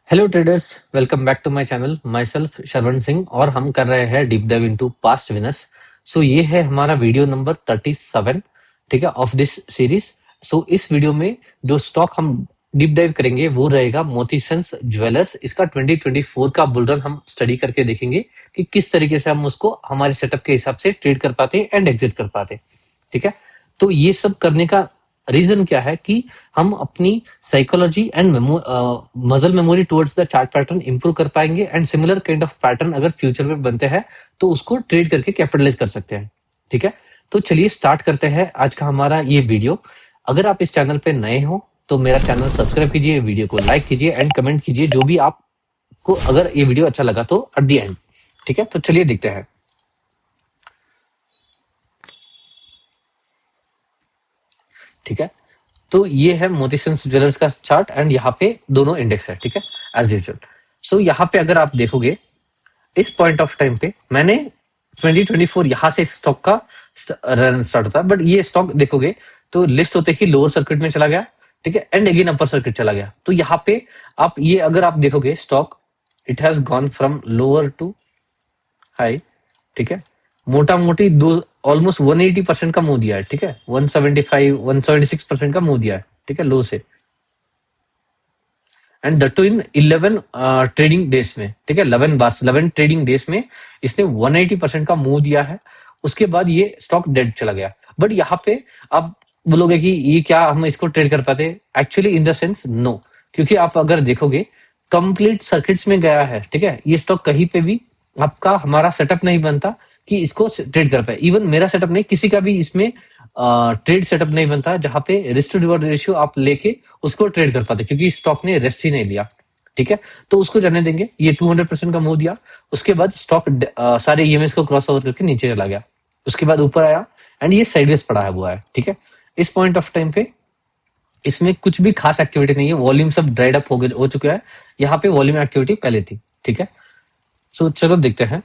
Hello traders, welcome back to my channel. Myself Shravan Singh और हम कर रहे हैं deep dive into past winners. So ये है हमारा वीडियो नंबर 37, ठीक है, ऑफ दिस सीरीज। सो इस वीडियो में जो स्टॉक हम डीप डाइव करेंगे वो रहेगा मोती सन्स ज्वेलर्स। इसका 2024 का बुल रन हम स्टडी करके देखेंगे कि किस तरीके से हम उसको हमारे सेटअप के हिसाब से ट्रेड कर पाते एंड एग्जिट कर पाते, ठीक है। तो ये सब करने का रीजन क्या है कि हम अपनी psychology and muscle memory towards the chart pattern improve कर पाएंगे and similar kind of pattern अगर फ्यूचर में बनते हैं तो उसको ट्रेड करके कैपिटलाइज कर सकते हैं, ठीक है। तो चलिए स्टार्ट करते हैं आज का हमारा ये वीडियो। अगर आप इस चैनल पे नए हो तो मेरा चैनल सब्सक्राइब कीजिए, वीडियो को लाइक कीजिए एंड कमेंट कीजिए जो भी आपको अगर ये वीडियो अच्छा लगा तो एट द एंड, ठीक है। तो चलिए देखते हैं, ठीक है। तो ये है मोती सन्स ज्वेलर्स का चार्ट एंड यहाँ पे दोनों इंडेक्स है, ठीक है, एज यूजुअल। सो यहाँ पे अगर आप देखोगे इस पॉइंट ऑफ टाइम पे मैंने 2024 यहाँ से स्टॉक का रन स्टार्ट होता है, बट ये स्टॉक देखोगे तो लिस्ट होते ही लोअर सर्किट में चला गया, ठीक है, एंड अगेन अपर सर्किट चला गया। तो यहाँ पे आप ये अगर आप देखोगे stock it has gone from lower to high, ठीक है। मोटा मोटी दो ऑलमोस्ट 180% का मूव दिया है, ठीक है, 175 176% का मूव दिया है, ठीक है, लो से, and that too in 11 trading days में, ठीक है, 11 ट्रेडिंग डेज में इसने 180% का मूव दिया है। उसके बाद ये स्टॉक डेड चला गया। बट यहाँ पे आप बोलोगे कि ये क्या हम इसको ट्रेड कर पाते? Actually in the sense no, क्योंकि आप अगर देखोगे कंप्लीट सर्किट्स में गया है, ठीक है। ये स्टॉक कहीं पे भी आपका हमारा सेटअप नहीं बनता कि इसको ट्रेड कर पाए। इवन मेरा सेटअप नहीं, किसी का भी इसमें ट्रेड सेटअप नहीं बनता जहां पे रिस्क टू रिवॉर्ड रेशियो आप लेके उसको ट्रेड कर पाते, क्योंकि स्टॉक ने रेस्ट ही नहीं लिया, ठीक है। तो उसको जाने देंगे। ये 200% का मूव दिया, उसके बाद स्टॉक सारे ईएमएस को क्रॉस ओवर करके नीचे चला गया, उसके बाद ऊपर आया एंड ये साइडवेज पड़ा हुआ है, ठीक है। इस पॉइंट ऑफ टाइम पे इसमें कुछ भी खास एक्टिविटी नहीं है, वॉल्यूम सब ड्राइड अप हो चुका है। यहाँ पे वॉल्यूम एक्टिविटी पहले थी, ठीक है। सो चलो देखते हैं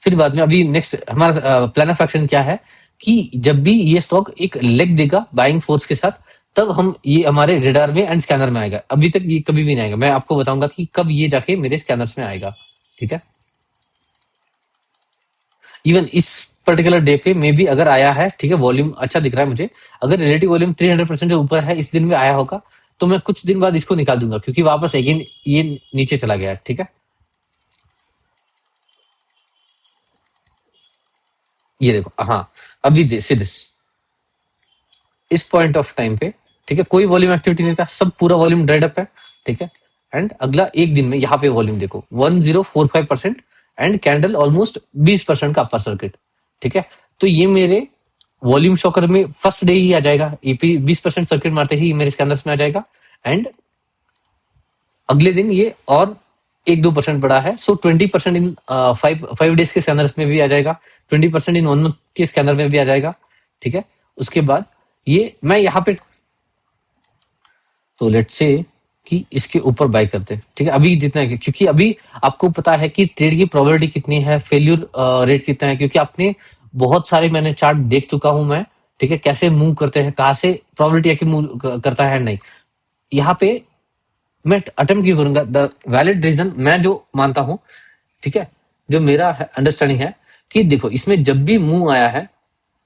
फिर बाद में। अभी नेक्स्ट हमारा प्लान ऑफ एक्शन क्या है कि जब भी ये स्टॉक एक लेग देगा बाइंग फोर्स के साथ, तब हम ये हमारे रेडार में एंड स्कैनर में आएगा। अभी तक ये कभी भी नहीं आएगा। मैं आपको बताऊंगा कि कब ये जाके मेरे स्कैनर्स में आएगा, ठीक है। इवन इस पर्टिकुलर डे पे मे भी अगर आया है, ठीक है, वॉल्यूम अच्छा दिख रहा है मुझे। अगर रिलेटिव वॉल्यूम 300% से ऊपर है, इस दिन में आया होगा, तो मैं कुछ दिन बाद इसको निकाल दूंगा, क्योंकि वापस अगेन ये नीचे चला गया है, ठीक है। ये देखो, हाँ, अभी सी दिस इस पॉइंट ऑफ टाइम पे, ठीक है, कोई वॉल्यूम एक्टिविटी नहीं था, सब पूरा वॉल्यूम ड्राइड अप है, ठीक है। एंड अगला एक दिन में यहाँ पे वॉल्यूम देखो 1045% एंड कैंडल ऑलमोस्ट 20% का अपर सर्किट, ठीक है। तो ये मेरे वॉल्यूम शॉकर में फर्स्ट डे ही आ जाएगा, ईपी 20% सर्किट मारते ही मेरे स्कैनर्स में आ जाएगा एंड अगले दिन ये और 1-2% बढ़ा है। सो 20% इन 5 डेज के स्कैनर्स में भी आ जाएगा, 20% इन 1 मंथ के स्कैनर में भी आ जाएगा, ठीक है। उसके बाद ये मैं यहाँ पे तो लेट्स से कि इसके ऊपर बाय करते हैं, ठीक है, अभी जितना है, क्योंकि अभी आपको पता है कि ट्रेड की प्रोबेबिलिटी कितनी है, फेल्यूर रेट कितना है, क्योंकि आपने बहुत सारे मैंने चार्ट देख चुका हूं मैं, ठीक है, कैसे मूव करते हैं, कहाँ से प्रोबेबिलिटी है कि मूव करता है नहीं। यहाँ पे मैं अटेम्प्ट क्यों करूंगा? द वैलिड रीजन मैं जो मानता हूं, ठीक है, जो मेरा अंडरस्टैंडिंग है कि देखो इसमें जब भी मूव आया है,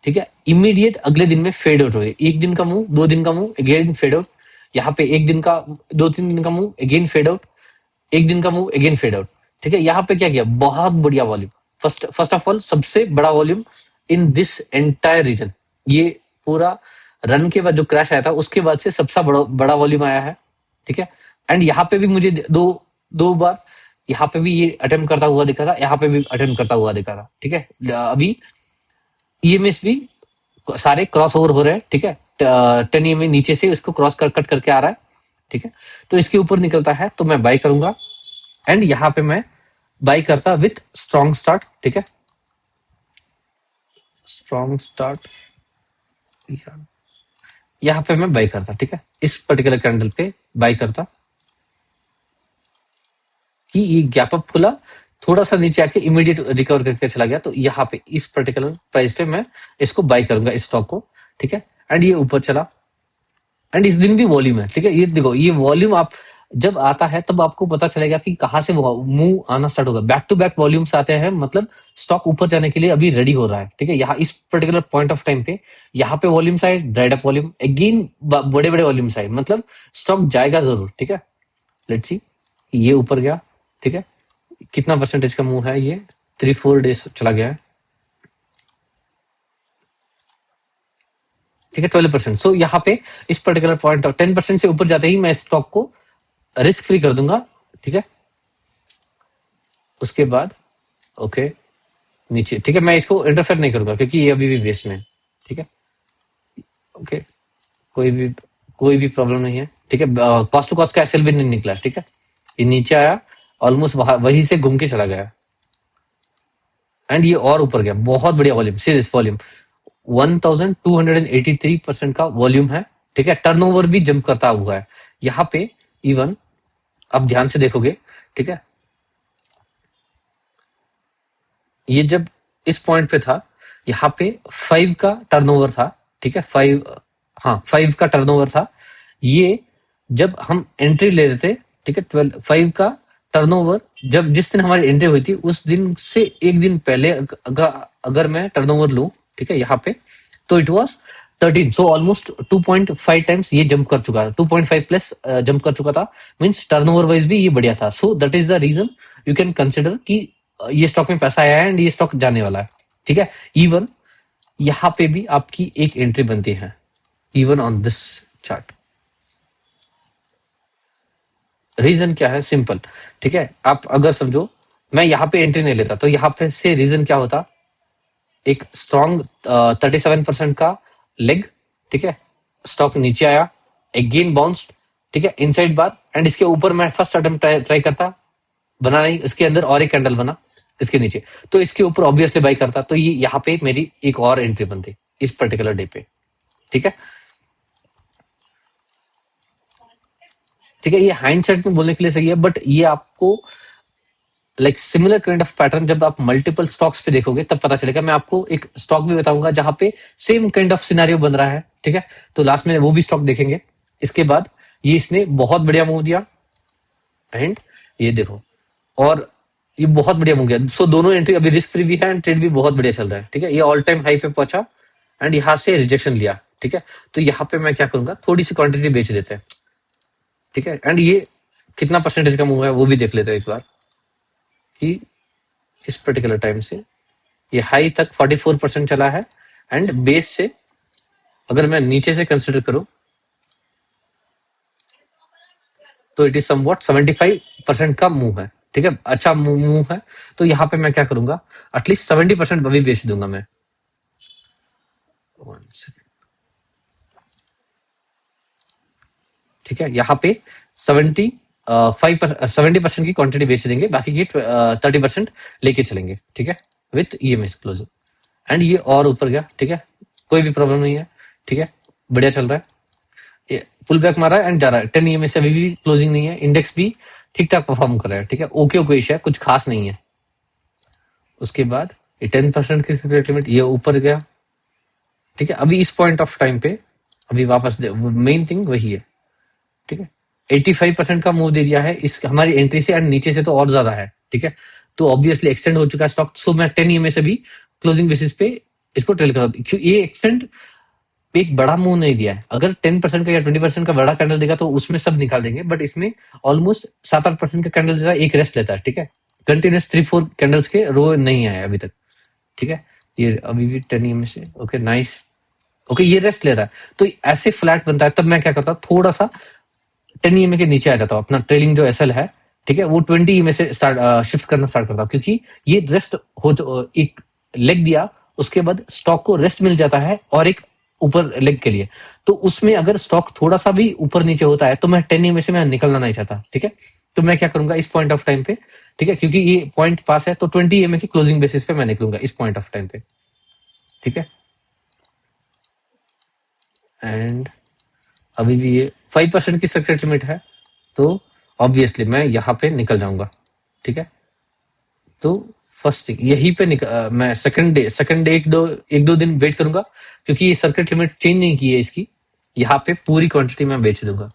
ठीक है, इमीडिएट अगले दिन में फेड आउट हो गए। एक दिन का मूव, 2 दिन का मूव, अगेन फेड आउट। यहाँ पे एक दिन का, 2-3 दिन का मूव, अगेन फेड आउट, एक दिन का मूव, अगेन फेड आउट, ठीक है। यहाँ पे क्या किया? बहुत बढ़िया वॉल्यूम। फर्स्ट ऑफ ऑल सबसे बड़ा volume in this entire reason. ये पूरा रन के बाद जो क्रैश आया था उसके बाद से सबसे बड़ा वॉल्यूम आया है, ठीक है। एंड यहाँ पे भी मुझे दो दो बार यहाँ पे भी ये अटेम्प्ट करता हुआ दिखा था, यहाँ पे भी अटेम्प्ट करता हुआ दिखा था, ठीक है। अभी ईएमएस भी सारे क्रॉस ओवर हो रहे हैं, ठीक है। 10 EMA नीचे से इसको क्रॉस कट करके आ रहा है, ठीक है। तो इसके ऊपर निकलता है तो मैं बाई करूंगा एंड यहाँ पे मैं बाई करता विथ स्ट्रॉन्ग स्टार्ट, ठीक है, स्ट्रॉन्ग स्टार्ट। यहाँ पे मैं बाई करता, ठीक है, इस पर्टिकुलर कैंडल पे बाई करता कि ये गैप अप खुला, थोड़ा सा नीचे आके इमीडिएट रिकवर करके चला गया, तो यहाँ पे इस पर्टिकुलर प्राइस पे मैं इसको बाई करूंगा इस स्टॉक को, ठीक है। एंड ये ऊपर चला एंड इस दिन भी वॉल्यूम है, ठीक है। ये देखो, ये वॉल्यूम आप जब आता है तब आपको पता चलेगा कि कहाँ से वो मूव आना स्टार्ट होगा। बैक टू बैक वॉल्यूम्स आते हैं, मतलब स्टॉक ऊपर जाने के लिए अभी रेडी हो रहा है। ठीक है, यहाँ इस पर्टिकुलर पॉइंट ऑफ टाइम पे यहाँ पे वॉल्यूम्स आए, ड्राइड अप वॉल्यूम, अगेन बड़े बड़े वॉल्यूम्स आए, मतलब स्टॉक जाएगा जरूर। ठीक है, लेट्स सी, ये ऊपर गया। ठीक है, कितना परसेंटेज का मूव है ये, 3-4 डेज चला गया है। ठीक है, 12%। सो यहाँ पे इस पर्टिकुलर पॉइंट 10% से ऊपर जाते ही मैं स्टॉक को रिस्क फ्री कर दूंगा। ठीक है, उसके बाद ओके नीचे। ठीक है, मैं इसको इंटरफेयर नहीं करूंगा क्योंकि ये अभी भी वेस्ट में है। ठीक है, ओके, कोई भी कोई भी प्रॉब्लम नहीं है। ठीक है, कॉस्ट टू कॉस्ट का एसएल भी नहीं निकला। ठीक है, ये नीचे आया, ऑलमोस्ट वहीं से घूम के चला गया, एंड ये और ऊपर गया। बहुत बढ़िया वॉल्यूम, सीरियस वॉल्यूम, 1283% का वॉल्यूम है। ठीक है, टर्नओवर भी जंप करता हुआ है यहाँ पे। इवन आप ध्यान से देखोगे, ठीक है, ये जब इस पॉइंट पे था, यहाँ पे 5 का टर्नओवर था। ठीक है, 5, हाँ 5 का टर्नओवर था। ये जब हम एंट्री ले रहे थे, ठीक है, 5 का टर्नओवर, जब जिस दिन हमारी एंट्री हुई थी उस दिन से एक दिन पहले अगर मैं टर्नओवर लूं, ठीक है, यहाँ पे, तो it was 13। So almost 2.5 times ये जंप कर चुका था, 2.5 प्लस जंप कर चुका था। मींस टर्नओवर वाइज भी ये बढ़िया था। So that is the reason you can consider कि ये स्टॉक में पैसा आया है एंड ये स्टॉक जाने वाला है। ठीक है, इवन यहाँ पे भी आपकी एक एंट्री बनती है, even on this chart. Reason क्या है, सिंपल। ठीक है, आप अगर समझो मैं यहाँ पे एंट्री नहीं लेता तो यहाँ पे से रीजन क्या होता, एक स्ट्रॉन्ग 37% का लेग। ठीक है, स्टॉक नीचे आया, अगेन बाउंस। ठीक है, इनसाइड बार, एंड इसके ऊपर मैं फर्स्ट अटेम्प्ट ट्राई करता, बना नहीं, इसके अंदर और एक कैंडल बना इसके नीचे, तो इसके ऊपर ऑब्वियसली बाई करता, तो ये यहाँ पे मेरी एक और एंट्री बनती इस पर्टिकुलर डे पे। ठीक है, ठीक है, ये हाइंडसाइट में बोलने के लिए सही है, बट ये आपको like similar kind of pattern जब आप मल्टीपल स्टॉक्स पे देखोगे तब पता चलेगा। मैं आपको एक स्टॉक भी बताऊंगा जहां पे सेम काइंड ऑफ सिनेरियो बन रहा है। ठीक है, तो लास्ट में वो भी स्टॉक देखेंगे। इसके बाद ये इसने बहुत बढ़िया मूव दिया, एंड ये देखो, और ये बहुत बढ़िया मूव गया। सो दोनों एंट्री अभी रिस्क फ्री भी है एंड ट्रेड भी बहुत बढ़िया चल रहा है। ठीक है, ये ऑल टाइम हाई पे पहुंचा एंड यहाँ से रिजेक्शन लिया। ठीक है, तो यहाँ पे मैं क्या करूंगा, थोड़ी सी क्वांटिटी बेच देते हैं। ठीक है, एंड ये कितना परसेंटेज का मूव है वो भी देख लेते हैं एक बार, कि इस पर्टिकुलर टाइम से ये हाई तक 44% चला है, एंड बेस से अगर मैं नीचे से कंसिडर करूं तो इट इज समवॉट 75% का मूव है। ठीक है, अच्छा मूव है। तो यहाँ पे मैं क्या करूंगा, एटलीस्ट 70% अभी बेच दूंगा मैं। One second. ठीक है, यहाँ पे 70% की क्वांटिटी बेच देंगे, बाकी की 30% लेके चलेंगे। ठीक है, विथ ईएमएस क्लोजर, एंड ये और ऊपर गया। ठीक है, कोई भी प्रॉब्लम नहीं है। ठीक है, बढ़िया चल रहा है, पुल बैक मारा है एंड जा रहा है। 10 ईएमएस से अभी भी क्लोजिंग नहीं है, इंडेक्स भी ठीक ठाक परफॉर्म कर रहा है। ठीक है, ओके ओके है, कुछ खास नहीं है। उसके बाद ये 10% की सिक्योरिटी लिमिट ये ऊपर गया। ठीक है, अभी इस पॉइंट ऑफ टाइम पे अभी वापस मेन थिंग वही है। ठीक है, 85% का मूव दे दिया है इस हमारी एंट्री से, एंड नीचे से तो और ज्यादा है। ठीक है, तो ऑब्वियसली एक्सटेंड हो चुका है स्टॉक। सो मैं 10 ईएमए से भी क्लोजिंग बेसिस पे इसको ट्रेल करा, ये एक्सटेंड एक बड़ा मूव नहीं दिया है। अगर 10% का या 20% का बड़ा कैंडल देगा तो उसमें सब निकाल देंगे, बट इसमें ऑलमोस्ट 7-8% का कैंडल देता है, एक रेस्ट लेता है। ठीक है, कंटिन्यूस 3-4 कैंडल्स के रो नहीं आया अभी तक। ठीक है, ये अभी भी 10 ईएमए से ओके नाइस। ओके, ये रेस्ट ले रहा है, तो ऐसे फ्लैट बनता है। तब मैं क्या करता, थोड़ा सा 10 ईएमए के नीचे आ जाता हूँ, अपना ट्रेलिंग जो एसएल है, ठीक है, वो 20 ईएमए से स्टार्ट शिफ्ट करना स्टार्ट करता हूँ, क्योंकि ये रेस्ट हो एक लेग दिया, उसके बाद स्टॉक को रेस्ट मिल जाता है और एक ऊपर लेग के लिए। तो उसमें अगर स्टॉक थोड़ा सा भी ऊपर नीचे होता है तो मैं 10 ईएमए से मैं निकलना नहीं चाहता। ठीक है, तो मैं क्या करूंगा इस पॉइंट ऑफ टाइम पे, ठीक है, क्योंकि ये पॉइंट पास है, तो 20 ईएमए की क्लोजिंग बेसिस पे मैं निकलूंगा इस पॉइंट ऑफ टाइम पे। ठीक है, एंड अभी भी ये 5% की सेक्रेट लिमिट है, तो ऑब्वियसली मैं यहाँ पे निकल जाऊंगा। ठीक है, तो फर्स्ट थिंग यहीं पे मैं सेकंड डे एक दो दिन वेट करूंगा, क्योंकि ये सर्किट लिमिट चेंज नहीं की है इसकी। यहाँ पे पूरी क्वांटिटी मैं बेच दूंगा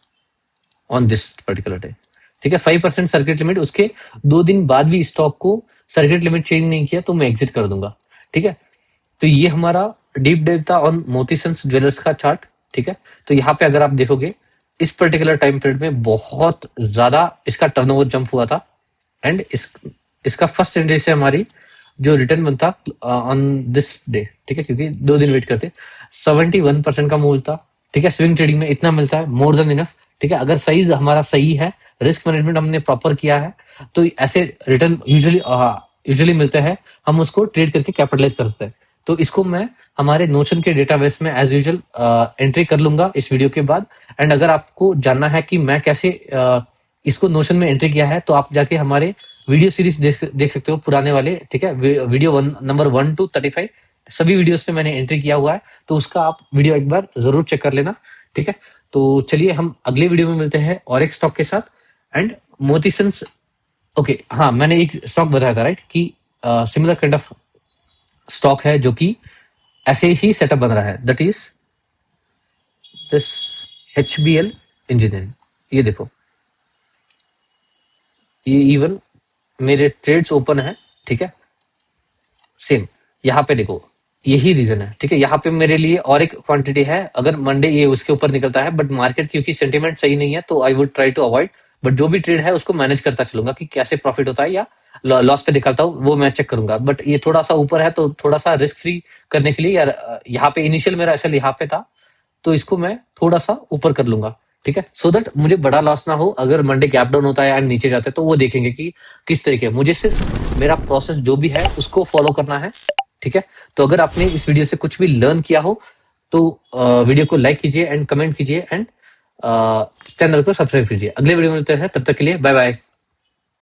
ऑन दिस पर्टिकुलर डे। ठीक है, 5% सर्किट लिमिट, उसके 2 दिन बाद भी स्टॉक को सर्किट लिमिट चेंज नहीं किया तो मैं एग्जिट कर दूंगा। ठीक है, तो ये हमारा डीप डाइव था ऑन मोती सन्स ज्वेलर्स का चार्ट। ठीक है, तो यहाँ पे अगर आप देखोगे इस पर्टिकुलर टाइम पीरियड में बहुत ज्यादा इसका टर्नओवर जंप हुआ था, एंड इसका फर्स्ट एंट्री से हमारी जो रिटर्न बनता ऑन दिस डे, ठीक है, क्योंकि 2 दिन वेट करते, 71% का मूल था। ठीक है, स्विंग ट्रेडिंग में इतना मिलता है, मोर देन इनफ। ठीक है, अगर साइज हमारा सही है, रिस्क मैनेजमेंट हमने प्रॉपर किया है, तो ऐसे रिटर्न यूजुअली मिलते हैं, हम उसको ट्रेड करके कैपिटलाइज कर सकते हैं। तो इसको मैं हमारे नोशन के डेटाबेस में एज यूजुअल एंट्री कर लूंगा इस वीडियो के बाद। एंड अगर आपको जानना है कि मैं कैसे इसको नोशन में एंट्री किया है, तो आप जाके हमारे वीडियो सीरीज देख सकते हो पुराने वाले। ठीक है, वीडियो नंबर 1 to 35 सभी वीडियोस पे मैंने एंट्री किया हुआ है, तो उसका आप वीडियो एक बार जरूर चेक कर लेना। ठीक है, तो चलिए हम अगले वीडियो में मिलते हैं और एक स्टॉक के साथ। एंड मोती सन्स, ओके, हाँ, मैंने एक स्टॉक बताया था राइट, कि सिमिलर काइंड ऑफ स्टॉक है जो कि ऐसे ही सेटअप बन रहा है, that is this HBL engineering. ये देखो, ये इवन मेरे ट्रेड्स ओपन है। ठीक है, सेम यहाँ पे देखो, यही रीजन है। ठीक है, यहाँ पे मेरे लिए और एक क्वांटिटी है, अगर मंडे ये उसके ऊपर निकलता है, बट मार्केट क्योंकि सेंटीमेंट सही नहीं है तो I would try to avoid, but जो भी ट्रेड है उसको मैनेज करता चलूंगा कि कैसे प्रॉफिट होता है या लॉस पे निकलता हूँ, वो मैं चेक करूंगा। बट ये थोड़ा सा ऊपर है तो थोड़ा सा रिस्क फ्री करने के लिए यार, यहाँ पे इनिशियल मेरा एसएल यहाँ पे था, तो इसको मैं थोड़ा सा ऊपर कर लूंगा। ठीक है, सो दैट मुझे बड़ा लॉस ना हो। अगर मंडे गैप डाउन होता है एंड नीचे जाते हैं तो वो देखेंगे कि किस तरीके, मुझे सिर्फ मेरा प्रोसेस जो भी है उसको फॉलो करना है। ठीक है, तो अगर आपने इस वीडियो से कुछ भी लर्न किया हो तो वीडियो को लाइक कीजिए एंड कमेंट कीजिए, एंड चैनल को सब्सक्राइब कीजिए। अगले वीडियो में मिलते हैं, तब तक के लिए बाय बाय।